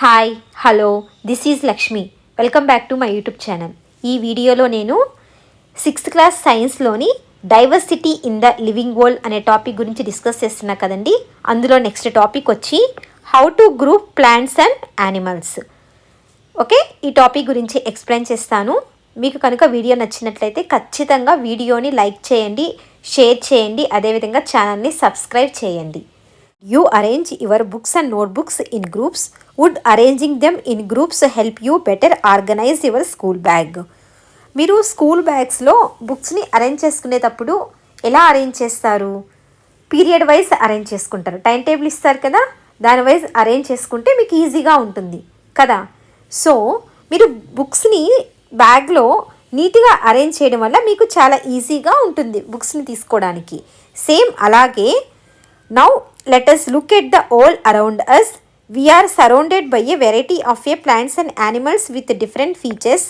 Hi hello this is Lakshmi. Welcome back to my YouTube channel. ఈ వీడియోలో నేను 6th class సైన్స్లోని diversity in the living world అనే topic గురించి డిస్కస్ చేస్తున్నా కదండి. అందులో నెక్స్ట్ టాపిక్ వచ్చి how to group plants and animals. Okay, ఈ టాపిక్ గురించి ఎక్స్ప్లెయిన్ చేస్తాను. మీకు కనుక వీడియో నచ్చినట్లయితే ఖచ్చితంగా వీడియోని లైక్ చేయండి, షేర్ చేయండి, అదేవిధంగా ఛానల్ని సబ్స్క్రైబ్ చేయండి. You arrange your books and notebooks in groups. Would arranging them in groups help you better organize your school bag? మీరు స్కూల్ బ్యాగ్స్లో బుక్స్ని అరేంజ్ చేసుకునేటప్పుడు ఎలా అరేంజ్ చేస్తారు? పీరియడ్ వైజ్ అరేంజ్ చేసుకుంటారు. టైం టేబుల్ ఇస్తారు కదా, దాని వైజ్ అరేంజ్ చేసుకుంటే మీకు ఈజీగా ఉంటుంది కదా. సో మీరు బుక్స్ని బ్యాగ్లో నీట్గా అరేంజ్ చేయడం వల్ల మీకు చాలా ఈజీగా ఉంటుంది బుక్స్ని తీసుకోవడానికి. సేమ్ అలాగే now let us look at the all around us. We are surrounded by a variety of plants and animals with different features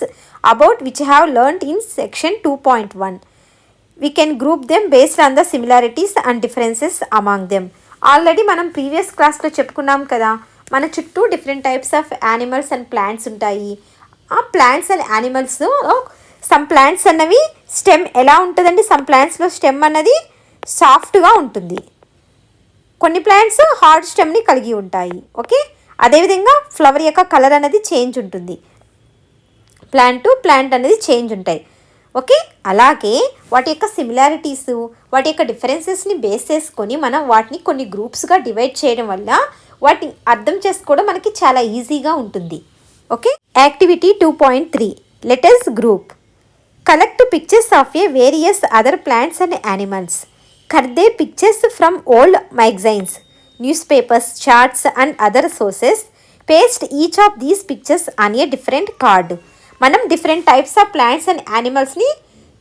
about which I have learnt in section 2.1. We can group them based on the similarities and differences among them. Already మనం previous క్లాస్లో చెప్పుకున్నాం కదా, మన చుట్టూ different types of animals and plants ఉంటాయి. ఆ plants and animals some plants అన్నవి stem ఎలా ఉంటుందండి, సమ్ ప్లాంట్స్లో స్టెమ్ అన్నది సాఫ్ట్గా ఉంటుంది, కొన్ని ప్లాంట్స్ హార్డ్ స్టెమ్ని కలిగి ఉంటాయి. ఓకే, అదేవిధంగా ఫ్లవర్ యొక్క కలర్ అనేది చేంజ్ ఉంటుంది, ప్లాంట్ టు ప్లాంట్ అనేది చేంజ్ ఉంటాయి. ఓకే, అలాగే వాటి యొక్క సిమిలారిటీస్, వాటి యొక్క డిఫరెన్సెస్ని బేస్ చేసుకొని మనం వాటిని కొన్ని గ్రూప్స్గా డివైడ్ చేయడం వల్ల వాటిని అర్థం చేసుకోవడం మనకి చాలా ఈజీగా ఉంటుంది. Okay, activity 2.3 letters group. Collect pictures of A various other plants and animals. Current pictures from old magazines, newspapers, charts and other sources. Paste each of these pictures on a different card. మనం different types of plants and యానిమల్స్ని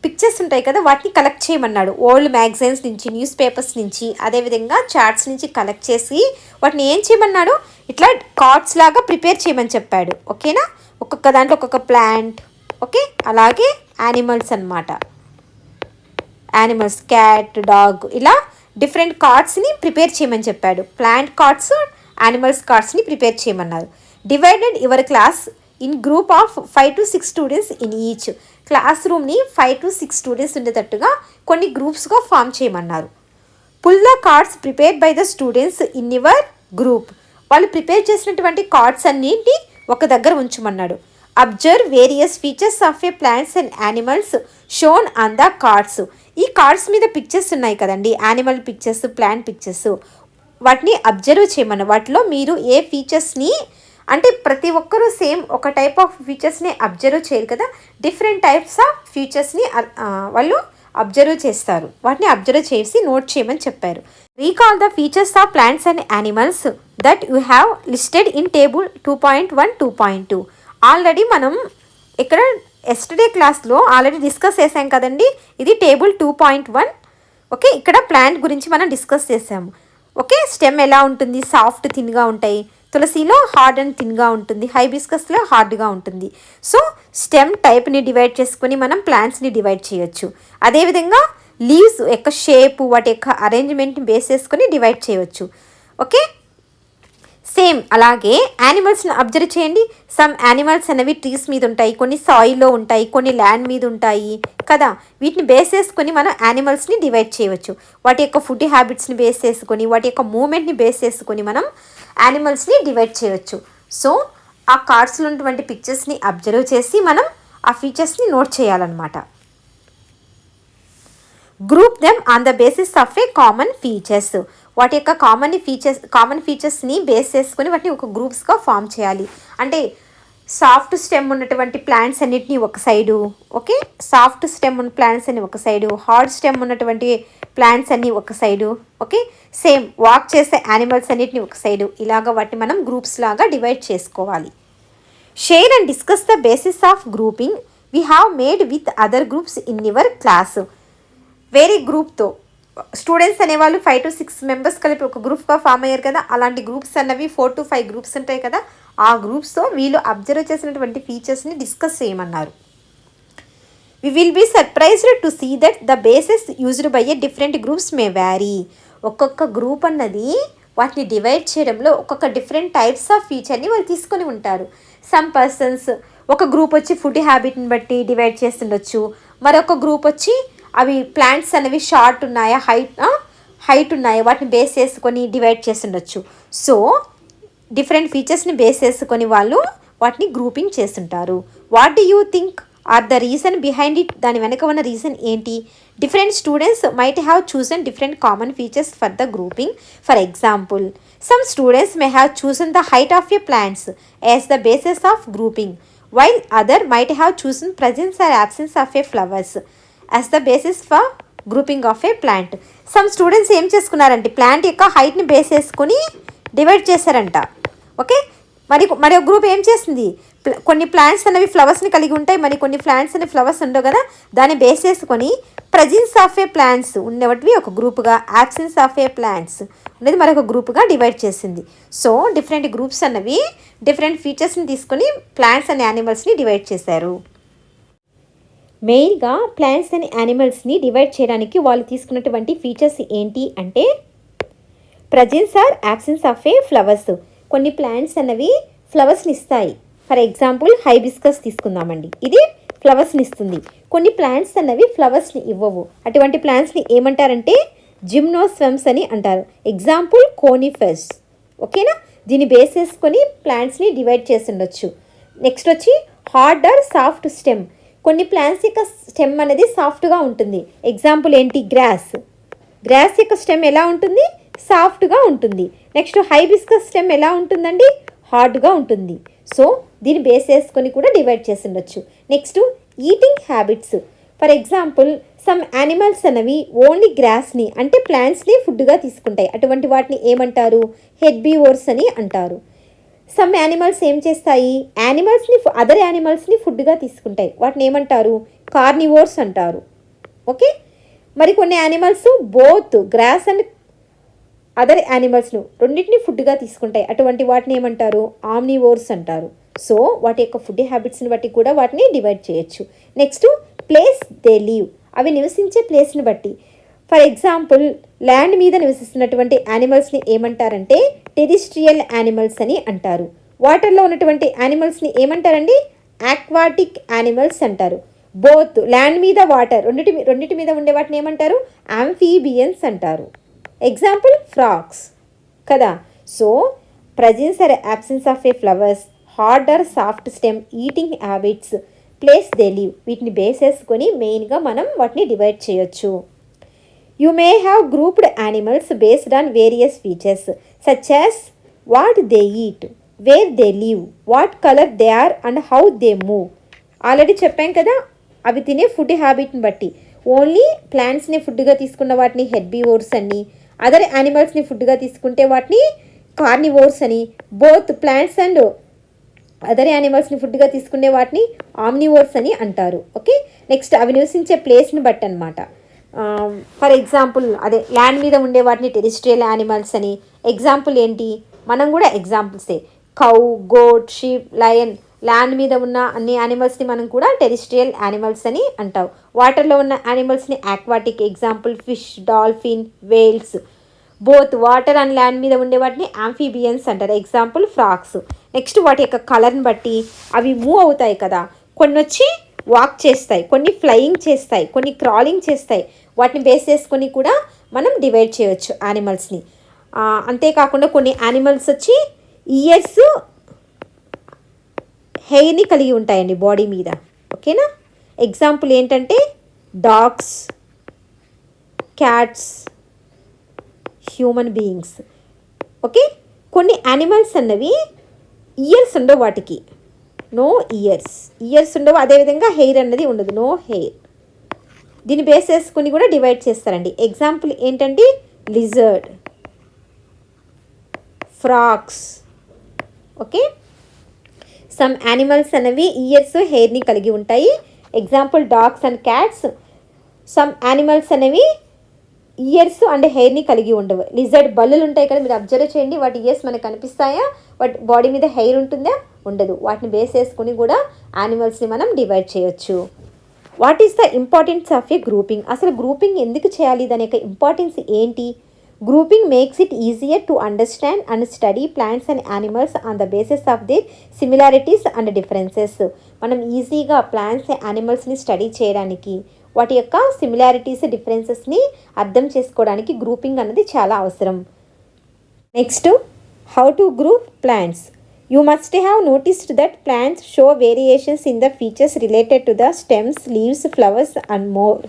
pictures ఉంటాయి కదా, వాటిని collect చేయమన్నాడు. Old magazines నుంచి, newspapers నుంచి, అదేవిధంగా charts నుంచి కలెక్ట్ చేసి వాటిని ఏం చేయమన్నాడు, ఇట్లా కార్డ్స్ లాగా ప్రిపేర్ చేయమని చెప్పాడు. ఓకేనా, ఒక్కొక్క దాంట్లో ఒక్కొక్క ప్లాంట్. ఓకే, అలాగే యానిమల్స్ అన్నమాట. యానిమల్స్, క్యాట్, డాగ్, ఇలా డిఫరెంట్ కార్డ్స్ని ప్రిపేర్ చేయమని చెప్పాడు. ప్లాంట్ కార్డ్స్, యానిమల్స్ కార్డ్స్ని ప్రిపేర్ చేయమన్నారు. Divided your class in group of 5 to 6 students in each. Class రూమ్ని 5 to 6 స్టూడెంట్స్ ఉండేటట్టుగా కొన్ని గ్రూప్స్గా ఫామ్ చేయమన్నారు. Pull the cards prepared by the students in your group. వాళ్ళు ప్రిపేర్ చేసినటువంటి కార్డ్స్ అన్నింటి ఒక దగ్గర ఉంచమన్నాడు. Observe various features of a plants and animals shown on the cards. ఈ కార్డ్స్ మీద పిక్చర్స్ ఉన్నాయి కదండి, యానిమల్ పిక్చర్స్, ప్లాంట్ పిక్చర్స్, వాటిని అబ్జర్వ్ చేయమన్న. వాటిలో మీరు ఏ ఫీచర్స్ని, అంటే ప్రతి ఒక్కరూ సేమ్ ఒక టైప్ ఆఫ్ ఫీచర్స్ని అబ్జర్వ్ చేయరు కదా, డిఫరెంట్ టైప్స్ ఆఫ్ ఫీచర్స్ని వాళ్ళు అబ్జర్వ్ చేస్తారు. వాటిని అబ్జర్వ్ చేసి నోట్ చేయమని చెప్పారు. Recall the features of plants and animals that you have listed in table 2.1, 2.2. Already మనం ఇక్కడ ఎస్టర్డే క్లాస్లో ఆల్రెడీ డిస్కస్ చేసాం కదండి, ఇది టేబుల్ 2.1. ఓకే, ఇక్కడ ప్లాంట్ గురించి మనం డిస్కస్ చేసాము. ఓకే, స్టెమ్ ఎలా ఉంటుంది, సాఫ్ట్ థిన్గా ఉంటాయి, తులసిలో హార్డ్ అండ్ థిన్గా ఉంటుంది, హైబిస్కస్లో హార్డ్గా ఉంటుంది. సో స్టెమ్ టైప్ని డివైడ్ చేసుకొని మనం ప్లాంట్స్ని డివైడ్ చేయొచ్చు. అదేవిధంగా లీవ్స్ యొక్క షేప్, వాటి యొక్క అరేంజ్మెంట్ని బేస్ చేసుకొని డివైడ్ చేయవచ్చు. ఓకే, సేమ్ అలాగే యానిమల్స్ని అబ్జర్వ్ చేయండి. సమ్ యానిమల్స్ అనేవి ట్రీస్ మీద ఉంటాయి, కొన్ని సాయిల్లో ఉంటాయి, కొన్ని ల్యాండ్ మీద ఉంటాయి కదా. వీటిని బేస్ చేసుకొని మనం యానిమల్స్ని డివైడ్ చేయవచ్చు. వాటి యొక్క ఫుడ్ హ్యాబిట్స్ని బేస్ చేసుకొని, వాటి యొక్క మూమెంట్ని బేస్ చేసుకొని మనం యానిమల్స్ని డివైడ్ చేయవచ్చు. సో ఆ కార్డ్స్లో ఉన్నటువంటి పిక్చర్స్ని అబ్జర్వ్ చేసి మనం ఆ ఫీచర్స్ని నోట్ చేయాలన్నమాట. Group them on the basis of a common features. వాటి యొక్క కామన్ ఫీచర్స్ని బేస్ చేసుకొని వాటిని ఒక గ్రూప్స్గా ఫామ్ చేయాలి. అంటే సాఫ్ట్ స్టెమ్ ఉన్నటువంటి ప్లాంట్స్ అన్నిటిని ఒక సైడు, ఓకే, సాఫ్ట్ స్టెమ్ ఉన్న ప్లాంట్స్ అన్ని ఒక సైడు, హార్డ్ స్టెమ్ ఉన్నటువంటి ప్లాంట్స్ అన్ని ఒక సైడు. ఓకే, సేమ్ వాక్ చేసే యానిమల్స్ అన్నిటిని ఒక సైడు. ఇలాగ వాటిని మనం గ్రూప్స్ లాగా డివైడ్ చేసుకోవాలి. Share and discuss the basis of grouping we have made with other groups in your class. వేరే గ్రూప్తో స్టూడెంట్స్ అనేవాళ్ళు 5 to 6 మెంబర్స్ కలిపి ఒక గ్రూప్గా ఫామ్ అయ్యారు కదా, అలాంటి గ్రూప్స్ అన్నవి 4 to 5 గ్రూప్స్ ఉంటాయి కదా, ఆ గ్రూప్స్తో వీళ్ళు అబ్జర్వ్ చేసినటువంటి ఫీచర్స్ని డిస్కస్ చేయమన్నారు. We will be surprised to see that the bases used by a different groups may vary. ఒక్కొక్క గ్రూప్ అన్నది వాటిని డివైడ్ చేయడంలో ఒక్కొక్క డిఫరెంట్ టైప్స్ ఆఫ్ ఫీచర్ని వాళ్ళు తీసుకొని ఉంటారు. సమ్ పర్సన్స్ ఒక గ్రూప్ వచ్చి ఫుడ్ హ్యాబిట్ని బట్టి డివైడ్ చేస్తుండొచ్చు, మరొక గ్రూప్ వచ్చి అవి ప్లాంట్స్ అనేవి షార్ట్ ఉన్నాయా హైట్ ఉన్నాయా వాటిని బేస్ చేసుకొని డివైడ్ చేస్తుండొచ్చు. సో డిఫరెంట్ ఫీచర్స్ని బేస్ చేసుకొని వాళ్ళు వాటిని గ్రూపింగ్ చేస్తుంటారు. What do you think are the reason behind it? దాని వెనక ఉన్న రీజన్ ఏంటి? Different students might have chosen different common features for the grouping. For example, some students may have chosen the height of a plants as the basis of grouping, while other might have chosen presence or absence of a flowers as the basis for grouping of a plant. Some students ఏం చేసుకున్నారంటే plant యొక్క హైట్ని base చేసుకొని divide చేశారంట. Okay, మరి ఒక group ఏం చేస్తుంది, కొన్ని ప్లాంట్స్ అనేవి ఫ్లవర్స్ని కలిగి ఉంటాయి, మరి కొన్ని ప్లాంట్స్ అనేవి ఫ్లవర్స్ ఉండవు కదా, దాన్ని బేస్ చేసుకొని ప్రజెన్స్ ఆఫ్ ఏ ప్లాంట్స్ ఉండేటివి ఒక గ్రూప్గా, యాబ్సెన్స్ ఆఫ్ ఏ ప్లాంట్స్ అనేది మరొక గ్రూప్గా డివైడ్ చేసింది. సో డిఫరెంట్ గ్రూప్స్ అన్నవి డిఫరెంట్ ఫీచర్స్ని తీసుకొని ప్లాంట్స్ అండ్ యానిమల్స్ని డివైడ్ చేశారు. మెయిన్గా ప్లాంట్స్ అండ్ యానిమల్స్ని డివైడ్ చేయడానికి వాళ్ళు తీసుకున్నటువంటి ఫీచర్స్ ఏంటి అంటే presence or absence of a flowers. కొన్ని ప్లాంట్స్ అన్నవి ఫ్లవర్స్ని ఇస్తాయి. ఫర్ ఎగ్జాంపుల్ హైబిస్కస్ తీసుకుందామండి, ఇది ఫ్లవర్స్ని ఇస్తుంది. కొన్ని ప్లాంట్స్ అన్నవి ఫ్లవర్స్ని ఇవ్వవు. అటువంటి ప్లాంట్స్ని ఏమంటారంటే జిమ్నోస్పెర్మ్స్ అని అంటారు. ఎగ్జాంపుల్ కోనిఫెర్స్. ఓకేనా, దీన్ని బేస్ చేసుకొని ప్లాంట్స్ని డివైడ్ చేసి ఉండొచ్చు. నెక్స్ట్ వచ్చి హార్డ్ ఆర్ సాఫ్ట్ స్టెమ్. కొన్ని ప్లాంట్స్ యొక్క స్టెమ్ అనేది సాఫ్ట్గా ఉంటుంది. ఎగ్జాంపుల్ ఏంటి, గ్రాస్ యొక్క స్టెమ్ ఎలా ఉంటుంది, సాఫ్ట్గా ఉంటుంది. నెక్స్ట్ హైబిస్కస్ స్టెమ్ ఎలా ఉంటుందండి, హార్డ్గా ఉంటుంది. సో దీన్ని బేస్ చేసుకొని కూడా డివైడ్ చేసి ఉండొచ్చు. Next eating habits. For example some animals అనేవి ఓన్లీ గ్రాస్ని అంటే ప్లాంట్స్ని ఫుడ్గా తీసుకుంటాయి. అటువంటి వాటిని ఏమంటారు, హెర్బివోర్స్ అని అంటారు. సమ్ యానిమల్స్ ఏం చేస్తాయి, అదర్ యానిమల్స్ని ఫుడ్గా తీసుకుంటాయి. వాటిని ఏమంటారు, కార్నివోర్స్ అంటారు. ఓకే, మరి కొన్ని animals both grass and other యానిమల్స్ను రెండింటిని ఫుడ్గా తీసుకుంటాయి. అటువంటి వాటిని ఏమంటారు, ఆమ్నివోర్స్ అంటారు. సో వాటి యొక్క ఫుడ్ హ్యాబిట్స్ని బట్టి కూడా వాటిని డివైడ్ చేయొచ్చు. Next place they leave. అవి నివసించే ప్లేస్ని బట్టి. ఫర్ ఎగ్జాంపుల్ ల్యాండ్ మీద నివసిస్తున్నటువంటి యానిమల్స్ని ఏమంటారంటే టెరిస్ట్రియల్ యానిమల్స్ అని అంటారు. వాటర్లో ఉన్నటువంటి యానిమల్స్ని ఏమంటారండి, ఆక్వాటిక్ యానిమల్స్ అంటారు. బోత్ ల్యాండ్ మీద వాటర్ రెండింటి మీద ఉండే వాటిని ఏమంటారు, ఆంఫీబియన్స్ అంటారు. ఎగ్జాంపుల్ ఫ్రాక్స్ కదా. So presence or absence of a flowers, hard or soft stem, eating habits, place they live, వీటిని బేస్ చేసుకొని మెయిన్గా మనం వాటిని డివైడ్ చేయొచ్చు. You may have grouped animals based on various features such as what they eat, where they live, what colour they are and how they move. Already చెప్పాం కదా, అవి తినే ఫుడ్ హ్యాబిట్ని బట్టి ఓన్లీ ప్లాంట్స్ని ఫుడ్గా తీసుకున్న వాటిని హెర్బివోర్స్ అని, అదర్ యానిమల్స్ని ఫుడ్గా తీసుకుంటే వాటిని కార్నివోర్స్ అని, బోత్ ప్లాంట్స్ అండ్ అదర్ యానిమల్స్ని ఫుడ్గా తీసుకునే వాటిని ఆమ్నివోర్స్ అని అంటారు. ఓకే, నెక్స్ట్ అవి నివసించే ప్లేస్ని బట్టి అనమాట. ఫర్ ఎగ్జాంపుల్ ల్యాండ్ మీద ఉండే వాటిని టెరిస్ట్రియల్ యానిమల్స్ అని. ఎగ్జాంపుల్ ఏంటి, మనం కూడా ఎగ్జాంపుల్సే, cow, goat, sheep, lion. Land మీద ఉన్న అన్ని యానిమల్స్ని మనం కూడా టెరిస్ట్రియల్ యానిమల్స్ అని అంటాం. వాటర్లో ఉన్న యానిమల్స్ని aquatic. Example fish, dolphin, whales. Both water and land మీద ఉండే వాటిని ఆంఫీబియన్స్ అంటారు. Example frocks. నెక్స్ట్ వాటి యొక్క కలర్ని బట్టి అవి మూవ్ అవుతాయి కదా, కొన్ని వచ్చి వాక్ చేస్తాయి, కొన్ని ఫ్లయింగ్ చేస్తాయి, కొన్ని క్రాలింగ్ చేస్తాయి. వాటిని బేస్ చేసుకొని కూడా మనం డివైడ్ చేయవచ్చు యానిమల్స్ని. అంతేకాకుండా కొన్ని యానిమల్స్ వచ్చి ఇయర్స్, హెయిర్ని కలిగి ఉంటాయండి బాడీ మీద. ఓకేనా, ఎగ్జాంపుల్ ఏంటంటే dogs, cats, human beings. Okay, కొన్ని యానిమల్స్ అన్నవి ఇయర్స్ ఉండవు, వాటికి నో ఇయర్స్ ఉండవు. అదేవిధంగా హెయిర్ అన్నది ఉండదు, నో హెయిర్. దీన్ని బేస్ చేసుకుని కూడా డివైడ్ చేస్తారండి. ఎగ్జాంపుల్ ఏంటంటే lizard, frocks. Okay, some animals అనేవి ఇయర్స్, హెయిర్ని కలిగి ఉంటాయి. Example dogs and cats. Some animals అనేవి ఇయర్స్ అండ్ హెయిర్ని కలిగి ఉండవు. లిజర్డ్ బల్లులు ఉంటాయి కదా, మీరు అబ్జర్వ్ చేయండి, వాటి ఇయర్స్ మనకు కనిపిస్తాయా, వాటి బాడీ మీద హెయిర్ ఉంటుందా, ఉండదు. వాటిని బేస్ చేసుకుని కూడా యానిమల్స్ని మనం డివైడ్ చేయొచ్చు. What is the importance of A grouping? అసలు గ్రూపింగ్ ఎందుకు చేయాలి, దాని యొక్క ఇంపార్టెన్స్ ఏంటి? Grouping makes it easier to understand and study plants and animals on the basis of their similarities and differences. మనం ఈజీగా ప్లాంట్స్ యానిమల్స్ని స్టడీ చేయడానికి వాటి యొక్క సిమిలారిటీస్ డిఫరెన్సెస్ని అర్థం చేసుకోవడానికి గ్రూపింగ్ అనేది చాలా అవసరం. Next, how to group plants. You must have noticed that plants show variations in the features related to the stems, leaves, flowers and more.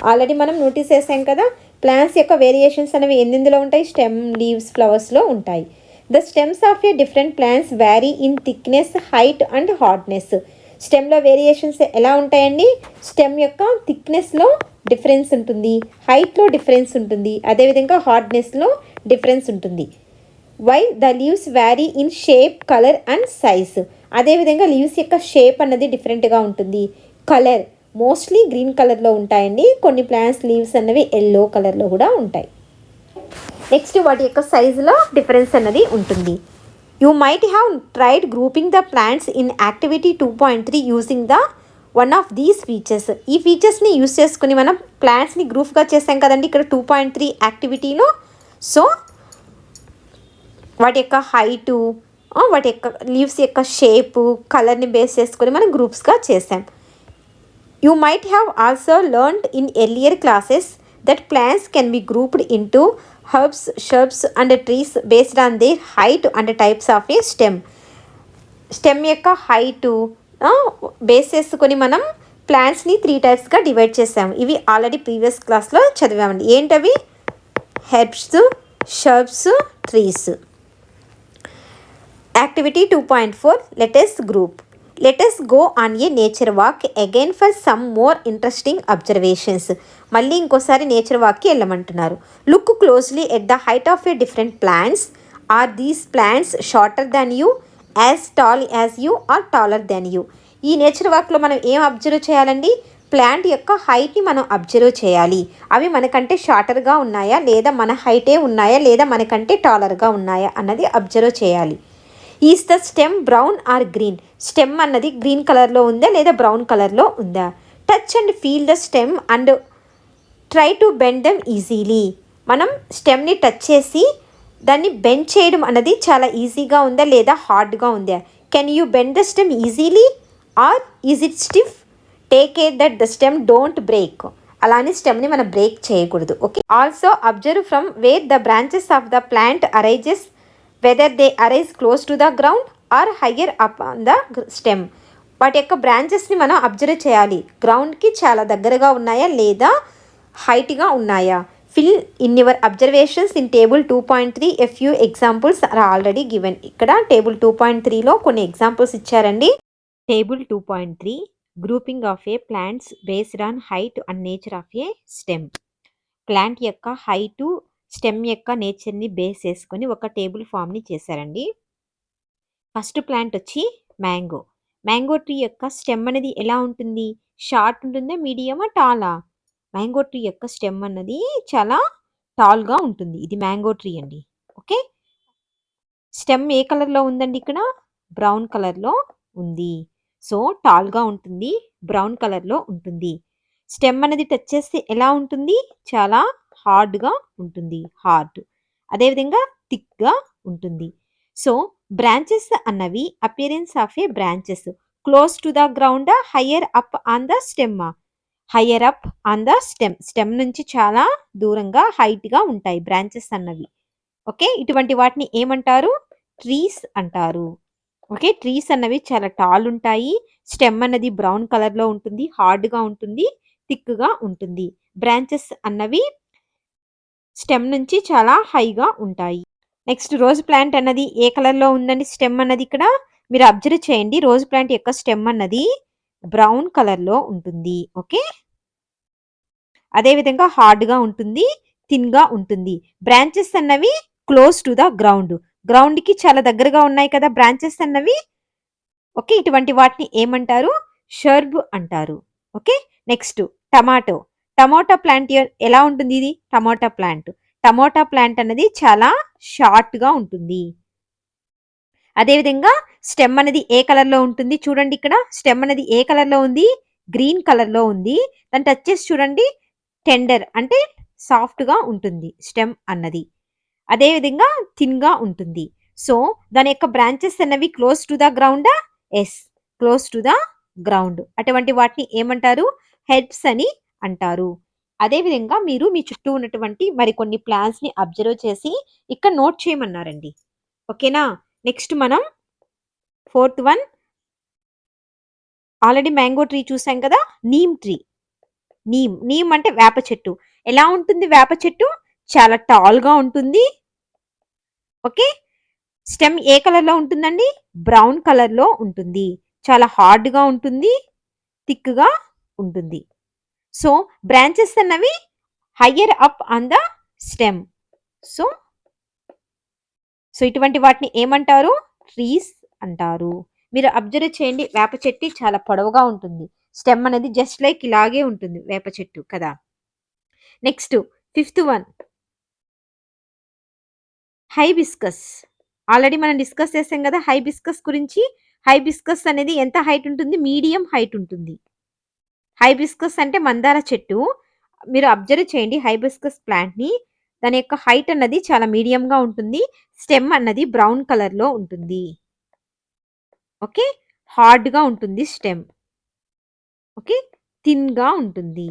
Already మనం నోటీస్ చేసాం కదా, ప్లాంట్స్ యొక్క వేరియేషన్స్ అనేవి ఎందులో ఉంటాయి, స్టెమ్, లీవ్స్, ఫ్లవర్స్లో ఉంటాయి. The stems of a different plants vary in thickness, height and hardness. స్టెమ్లో వేరియేషన్స్ ఎలా ఉంటాయండి, స్టెమ్ యొక్క థిక్నెస్లో డిఫరెన్స్ ఉంటుంది, హైట్లో డిఫరెన్స్ ఉంటుంది, అదేవిధంగా హార్డ్నెస్లో డిఫరెన్స్ ఉంటుంది. While the leaves vary in shape, colour and size. అదేవిధంగా లీవ్స్ యొక్క షేప్ అన్నది డిఫరెంట్గా ఉంటుంది. కలర్ మోస్ట్లీ గ్రీన్ కలర్లో ఉంటాయండి, కొన్ని ప్లాంట్స్ లీవ్స్ అన్నవి ఎల్లో కలర్లో కూడా ఉంటాయి. నెక్స్ట్, వాటి యొక్క సైజులో డిఫరెన్స్ అన్నది ఉంటుంది. You might have tried grouping the plants in activity 2.3 using the one of these features. ఈ ఫీచర్స్ని యూజ్ చేసుకుని మనం ప్లాంట్స్ని గ్రూప్గా చేసాం కదండి ఇక్కడ 2.3 యాక్టివిటీలో. సో వాటి యొక్క హైటు, వాటి యొక్క లీవ్స్ యొక్క షేపు, కలర్ని బేస్ చేసుకొని మనం గ్రూప్స్గా చేసాం. You might have also learned in earlier classes that plants can be grouped into herbs, shrubs and trees based on their height and types of a stem. Stem యొక్క height base చేసుకొని మనం ప్లాంట్స్ని 3 టైప్స్గా divide చేసాము. ఇవి already previous క్లాస్లో చదివామండి. ఏంటవి, herbs, shrubs, trees. Activity 2.4, let us group. Let us go on a nature walk again for some more interesting observations. మళ్ళీ ఇంకోసారి nature వాక్కి వెళ్ళమంటున్నారు. Look closely at the height of a different plants. Are these plants shorter than you, as tall as you or taller than you. ఈ nature వాక్లో మనం ఏం observe చేయాలండి, plant యొక్క హైట్ని మనం అబ్జర్వ్ చేయాలి. అవి మనకంటే షార్టర్గా ఉన్నాయా, లేదా మన హైటే ఉన్నాయా, లేదా మనకంటే టాలర్గా ఉన్నాయా అన్నది అబ్జర్వ్ చేయాలి. Is the stem brown or green. Stem అన్నది గ్రీన్ కలర్లో ఉందా లేదా బ్రౌన్ కలర్లో ఉందా. Touch and feel the stem and try to bend them easily. మనం స్టెమ్ని టచ్ చేసి దాన్ని బెండ్ చేయడం అన్నది చాలా ఈజీగా ఉందా లేదా హార్డ్గా ఉందా. Can you bend the stem easily or is it stiff. Take care that the stem don't break. అలానే స్టెమ్ని మనం బ్రేక్ చేయకూడదు. Okay. Also observe from where the branches of the plant arises, whether they arise close to the ground or higher up on the stem. వాటి యొక్క బ్రాంచెస్ని మనం observe చేయాలి. గ్రౌండ్కి చాలా దగ్గరగా ఉన్నాయా లేదా హైట్గా ఉన్నాయా. Fill in your observations in table 2.3. A few examples are already given. ఇక్కడ టేబుల్ 2.3లో కొన్ని ఎగ్జాంపుల్స్ ఇచ్చారండి. Table 2.3, grouping of a plants based on height and nature of a stem. Plant యొక్క హైటు, స్టెమ్ యొక్క నేచర్ని బేస్ చేసుకొని ఒక టేబుల్ ఫామ్ని చేశారండి. ఫస్ట్ ప్లాంట్ వచ్చి మ్యాంగో. మ్యాంగో ట్రీ యొక్క స్టెమ్ అనేది ఎలా ఉంటుంది, షార్ట్ ఉంటుందా, మీడియమా, టాలా. మ్యాంగో ట్రీ యొక్క స్టెమ్ అన్నది చాలా టాల్గా ఉంటుంది. ఇది మ్యాంగో ట్రీ అండి. ఓకే. స్టెమ్ ఏ కలర్లో ఉందండి, ఇక్కడ బ్రౌన్ కలర్లో ఉంది. సో టాల్గా ఉంటుంది, బ్రౌన్ కలర్లో ఉంటుంది. స్టెమ్ అనేది టచ్ చేస్తే ఎలా ఉంటుంది, చాలా హార్డ్గా ఉంటుంది, హార్డ్. అదేవిధంగా థిక్గా ఉంటుంది. సో బ్రాంచెస్ అన్నవి appearance of A branches close to the ground, higher up on the stem. Higher up on the stem, stem నుంచి చాలా దూరంగా హైట్గా ఉంటాయి బ్రాంచెస్ అన్నవి. ఓకే. ఇటువంటి వాటిని ఏమంటారు, ట్రీస్ అంటారు. ఓకే. ట్రీస్ అన్నవి చాలా టాల్ ఉంటాయి. స్టెమ్ అన్నది బ్రౌన్ కలర్లో ఉంటుంది, హార్డ్గా ఉంటుంది, థిక్గా ఉంటుంది. బ్రాంచెస్ అన్నవి స్టెమ్ నుంచి చాలా హైగా ఉంటాయి. నెక్స్ట్, రోజ్ ప్లాంట్ అన్నది ఏ కలర్లో ఉందండి, స్టెమ్ అన్నది ఇక్కడ మీరు అబ్జర్వ్ చేయండి. రోజ్ ప్లాంట్ యొక్క స్టెమ్ అన్నది బ్రౌన్ కలర్లో ఉంటుంది. ఓకే. అదేవిధంగా హార్డ్గా ఉంటుంది, థిన్గా ఉంటుంది. బ్రాంచెస్ అన్నవి క్లోజ్ టు ద గ్రౌండ్, గ్రౌండ్కి చాలా దగ్గరగా ఉన్నాయి కదా బ్రాంచెస్ అన్నవి. ఓకే. ఇటువంటి వాటిని ఏమంటారు, షర్బ్ అంటారు. Okay. Next, tomato. Tomato plant ఎలా ఉంటుంది, ఇది టమోటా ప్లాంట్. టమోటా ప్లాంట్ అనేది చాలా షార్ట్గా ఉంటుంది. అదేవిధంగా స్టెమ్ అనేది ఏ కలర్లో ఉంటుంది, చూడండి ఇక్కడ స్టెమ్ అనేది ఏ కలర్లో ఉంది, గ్రీన్ కలర్లో ఉంది. దాన్ని టచ్ చేసి చూడండి, టెండర్ అంటే సాఫ్ట్‌గా ఉంటుంది స్టెమ్ అన్నది. అదే విధంగా థిన్‌గా ఉంటుంది. సో, దాని యొక్క బ్రాంచెస్ అన్నవి క్లోజ్ టు ద గ్రౌండా? Yes. Close to the ground. అటువంటి వాటిని ఏమంటారు? హెర్బ్స్ అని అంటారు. అదే విధంగా మీరు మీ చుట్టూ ఉన్నటువంటి మరికొన్ని ప్లాంట్స్‌ని అబ్జర్వ్ చేసి ఇక్కడ నోట్ చేయమన్నారండి. ఓకేనా? నెక్స్ట్ మనం fourth one already mango tree చూసాం కదా! Neem tree. నీమ్ అంటే వేప చెట్టు. ఎలా ఉంటుంది వేప చెట్టు? చాలా టాల్‌గా ఉంటుంది. ఓకే. స్టెమ్ ఏ కలర్‌లో ఉంటుందండి? బ్రౌన్ కలర్‌లో ఉంటుంది. చాలా హార్డ్‌గా ఉంటుంది. థిక్‌గా ఉంటుంది. సో, బ్రాంచెస్ అన్నవి hire up on the stem. So, ఇటువంటి వాటిని ఏమంటారు? ట్రీస్ అంటారు. మీరు అబ్జర్వ్ చేయండి వేప చెట్టు చాలా పొడవుగా ఉంటుంది. స్టెమ్ అనేది జస్ట్ లైక్ ఇలాగే ఉంటుంది వేప చెట్టు కదా! Next fifth one hibiscus. Already మనం డిస్కస్ చేసాం కదా హైబిస్కస్ గురించి. హైబిస్కస్ అనేది ఎంత హైట్ ఉంటుంది? మీడియం హైట్ ఉంటుంది. హైబిస్కస్ అంటే మందార చెట్టు. మీరు అబ్జర్వ్ చేయండి హైబిస్కస్ ప్లాంట్‌ని. దాని యొక్క హైట్ అన్నది చాలా మీడియంగా ఉంటుంది. స్టెమ్ అన్నది బ్రౌన్ కలర్‌లో ఉంటుంది. ఓకే. హార్డ్‌గా ఉంటుంది స్టెమ్. ఓకే. థిన్‌గా ఉంటుంది.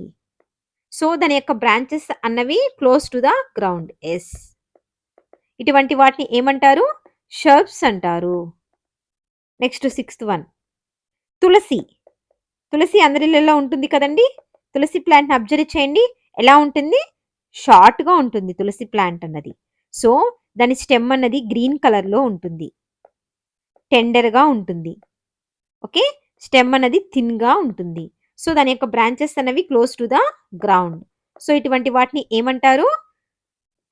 సో, దాని యొక్క బ్రాంచెస్ అన్నవి close to the ground. Yes. ఇటువంటి వాటిని ఏమంటారు? షర్బ్స్ అంటారు. నెక్స్ట్ సిక్స్త్ వన్ తులసి. తులసి అందరి ఇళ్లలో ఉంటుంది కదండీ! తులసి ప్లాంట్‌ని అబ్జర్వ్ చేయండి. ఎలా ఉంటుంది? షార్ట్‌గా ఉంటుంది తులసి ప్లాంట్ అన్నది. సో, దాని స్టెమ్ అన్నది గ్రీన్ కలర్‌లో ఉంటుంది. టెండర్‌గా ఉంటుంది. ఓకే. స్టెమ్ అనేది థిన్‌గా ఉంటుంది. సో, దాని యొక్క బ్రాంచెస్ అనేవి close to the ground. So, ఇటువంటి వాటిని ఏమంటారు?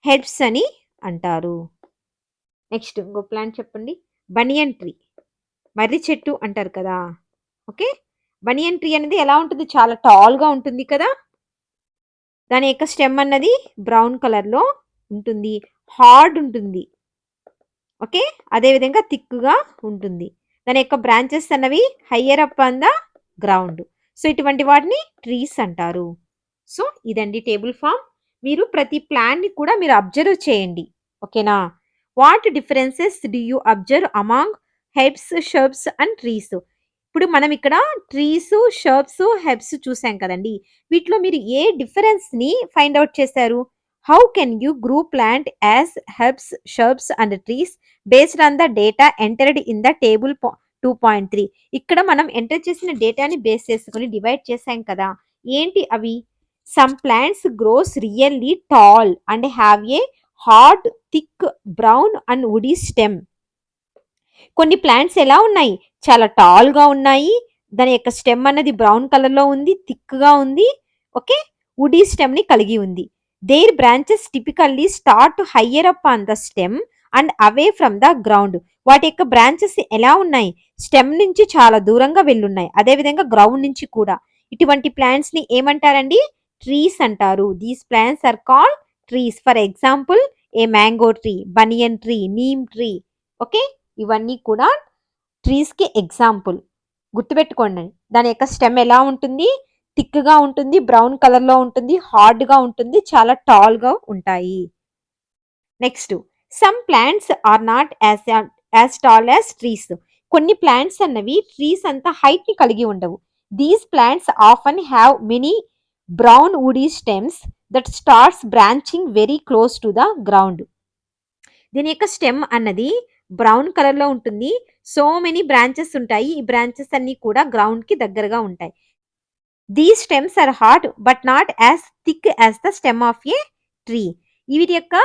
హెర్బ్స్ అని అంటారు. నెక్స్ట్ ఇంకో ప్లాంట్ చెప్పండి. బనియన్ ట్రీ. మర్రి చెట్టు అంటారు కదా! ఓకే. బనియన్ ట్రీ అనేది ఎలా ఉంటుంది? చాలా టాల్‌గా ఉంటుంది కదా! దాని యొక్క స్టెమ్ అన్నది బ్రౌన్ కలర్‌లో ఉంటుంది. హార్డ్ ఉంటుంది. ఓకే. అదే విధంగా థిక్‌గా ఉంటుంది. దాని యొక్క బ్రాంచెస్ అన్నవి hire up on the ground. So, ఇటువంటి వాటిని ట్రీస్ అంటారు. సో, ఇదండి టేబుల్ ఫార్మ్. మీరు ప్రతి ప్లాంట్‌ని కూడా మీరు అబ్జర్వ్ చేయండి. ఓకేనా? What differences do you observe among herbs, shrubs and trees? ఇప్పుడు మనం ఇక్కడ ట్రీస్, షర్బ్స్, హెర్బ్స్ చూసాం కదండీ! వీటిలో మీరు ఏ డిఫరెన్స్‌ని ఫైండ్ ఔట్ చేశారు? How can you group plant as herbs, shrubs and trees based on the data entered in the table 2.3. ఇక్కడ మనం ఎంటర్ చేసిన డేటాని బేస్ చేసుకొని డివైడ్ చేసాం కదా! ఏంటి అవి? Some plants gross really tall and have a hard, thick, brown and woody stem. కొన్ని ప్లాంట్స్ ఎలా ఉన్నాయి? చాలా టాల్‌గా ఉన్నాయి. దాని యొక్క స్టెమ్ అన్నది బ్రౌన్ కలర్‌లో ఉంది. థిక్‌గా ఉంది. ఓకే. వుడీ స్టెమ్‌ని కలిగి ఉంది. There branches typically start hire up on the stem and away from the ground. వాటి యొక్క బ్రాంచెస్ ఎలా ఉన్నాయి? స్టెమ్ నుంచి చాలా దూరంగా వెళ్ళున్నాయి. అదే విధంగా గ్రౌండ్ నుంచి కూడా. ఇటువంటి ప్లాంట్స్‌ని ఏమంటారండి? ట్రీస్ అంటారు. These plants are called trees. For example a mango tree, banyan tree, neem tree. Okay. ఇవన్నీ కూడా ట్రీస్‌కి ఎగ్జాంపుల్. గుర్తుపెట్టుకోండి. దాని యొక్క స్టెమ్ ఎలా ఉంటుంది? థిక్‌గా ఉంటుంది. బ్రౌన్ కలర్‌లో ఉంటుంది. హార్డ్‌గా ఉంటుంది. చాలా టాల్‌గా ఉంటాయి. Next some plants are not as tall as trees. కొన్ని ప్లాంట్స్ అన్నవి ట్రీస్ అంత హైట్‌ని కలిగి ఉండవు. These plants often have many brown woody stems that starts branching very close to the ground. దీని యొక్క స్టెమ్ అన్నది బ్రౌన్ కలర్‌లో ఉంటుంది. సో మెనీ బ్రాంచెస్ ఉంటాయి. ఈ బ్రాంచెస్ అన్నీ కూడా గ్రౌండ్‌కి దగ్గరగా ఉంటాయి. These stems are hard but not as thick as the stem of a tree. వీటి యొక్క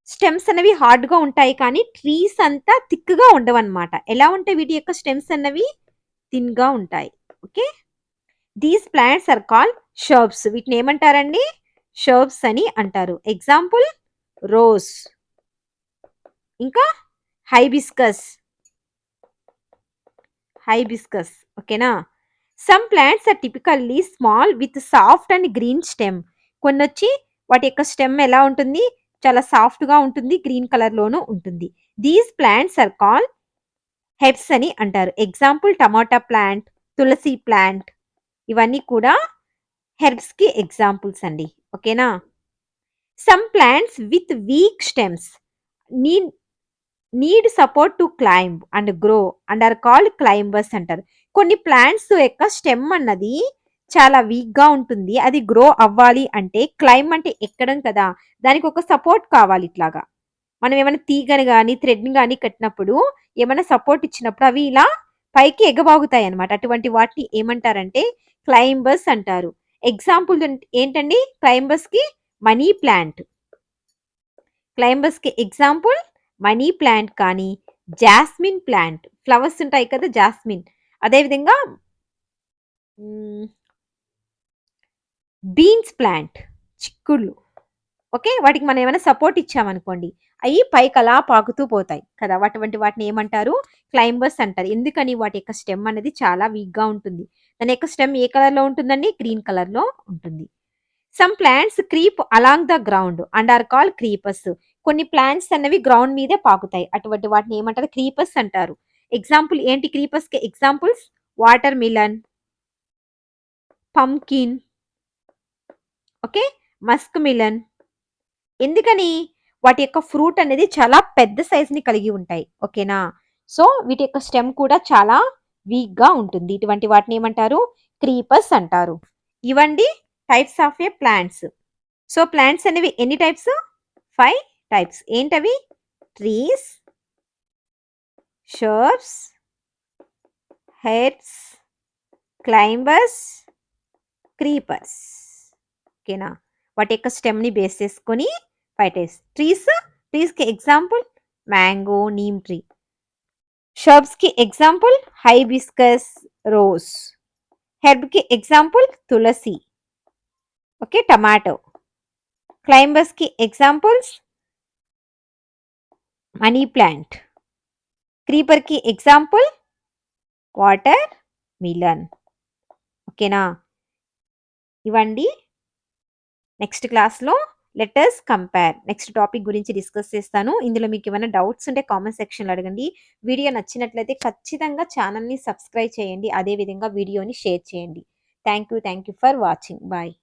స్టెమ్స్ అనేవి హార్డ్‌గా ఉంటాయి కానీ ట్రీస్ అంతా థిక్‌గా ఉండవన్నమాట. ఎలా ఉంటాయి వీటి యొక్క స్టెమ్స్ అన్నవి? థిన్‌గా ఉంటాయి. Okay. These plants are called shrubs. వీటిని ఏమంటారండి? షర్బ్స్ అని అంటారు. ఎగ్జాంపుల్ రోజ్, ఇంకా హైబిస్కస్. హైబిస్కస్. ఓకేనా? Some plants are typically small with soft and green stem. కొన్నొచ్చి వాటి యొక్క స్టెమ్ ఎలా ఉంటుంది? చాలా సాఫ్ట్‌గా ఉంటుంది. గ్రీన్ కలర్‌లోనూ ఉంటుంది. These plants are called herbs అని అంటారు. Example tomato plant, tulsi plant. ఇవన్నీ కూడా హెర్బ్స్‌కి ఎగ్జాంపుల్స్ అండి. ఓకేనా? Some plants with weak stems need need support to climb and grow and are called climbers అంటారు. కొన్ని ప్లాంట్స్ యొక్క స్టెమ్ అన్నది చాలా వీక్‌గా ఉంటుంది. అది గ్రో అవ్వాలి అంటే క్లైంబ్ అంటే ఎక్కడం కదా! దానికి ఒక సపోర్ట్ కావాలి ఇట్లాగా. మనం ఏమైనా తీగని గాని, థ్రెడ్‌ని గాని కట్టినప్పుడు ఏమైనా సపోర్ట్ ఇచ్చినప్పుడు అవి ఇలా పైకి ఎగబాగుతాయన్నమాట. అటువంటి వాటిని ఏమంటారంటే క్లైంబర్స్ అంటారు. ఎగ్జాంపుల్ ఏంటండి క్లైంబర్స్‌కి? Money plant. క్లైంబర్స్‌కి ఎగ్జాంపుల్ మనీ ప్లాంట్ కానీ, జాస్మిన్ ప్లాంట్ ఫ్లవర్స్ ఉంటాయి కదా! జాస్మిన్. అదే విధంగా హ్మ్, బీన్స్ ప్లాంట్ చిక్కుళ్ళు. ఓకే. వాటికి మనం ఏమైనా సపోర్ట్ ఇచ్చామనుకోండి, అయి పైకలా పాకుతూ పోతాయి కదా! అటువంటి వాటిని ఏమంటారు? క్లైంబర్స్ అంటారు. ఎందుకని? వాటి యొక్క స్టెమ్ అనేది చాలా వీక్‌గా ఉంటుంది. దాని యొక్క స్టెమ్ ఏ కలర్‌లో ఉంటుందండి? గ్రీన్ కలర్‌లో ఉంటుంది. Some plants creep along the ground and are called creepers. కొన్ని ప్లాంట్స్ అన్నవి గ్రౌండ్ మీదే పాకుతాయి. అటువంటి వాటిని ఏమంటారు? క్రీపర్స్ అంటారు. ఎగ్జాంపుల్ ఏంటి క్రీపర్స్‌కి examples? Watermelon, pumpkin, okay. Muskmelon. ఎందుకని? వాటి యొక్క ఫ్రూట్ అనేది చాలా పెద్ద సైజ్‌ని కలిగి ఉంటాయి. ఓకేనా? సో, వీటి యొక్క స్టెమ్ కూడా చాలా వీక్‌గా ఉంటుంది. ఇటువంటి వాటిని ఏమంటారు? క్రీపర్స్ అంటారు. ఇవండి types of plants. So, plants అనేవి ఎన్ని టైప్స్? 5 టైప్స్. ఏంటవి? Trees, shrubs, herbs, climbers, creepers. ఓకేనా? వాటి యొక్క స్టెమ్‌ని బేస్ చేసుకొని 5 టైప్స్. ట్రీస్‌కి ఎగ్జాంపుల్ మ్యాంగో, నీమ్ ట్రీ. షర్బ్స్‌కి ఎగ్జాంపుల్ హైబిస్కస్, రోజ్. హెర్బ్‌కి ఎగ్జాంపుల్ తులసి. ఓకే. టమాటో. క్లైంబర్స్‌కి ఎగ్జాంపుల్స్ మనీ ప్లాంట్. క్రీపర్‌కి ఎగ్జాంపుల్ వాటర్ మిలన్. ఓకేనా? ఇవండి. నెక్స్ట్ క్లాస్‌లో let us compare. Next topic గురించి డిస్కస్ చేస్తాను. ఇందులో మీకేమైనా డౌట్స్ ఉంటే కామెంట్ సెక్షన్‌లో అడగండి. వీడియో నచ్చినట్లయితే ఖచ్చితంగా ఛానెల్‌ని సబ్స్క్రైబ్ చేయండి. అదే విధంగా వీడియోని షేర్ చేయండి. Thank you for watching. Bye.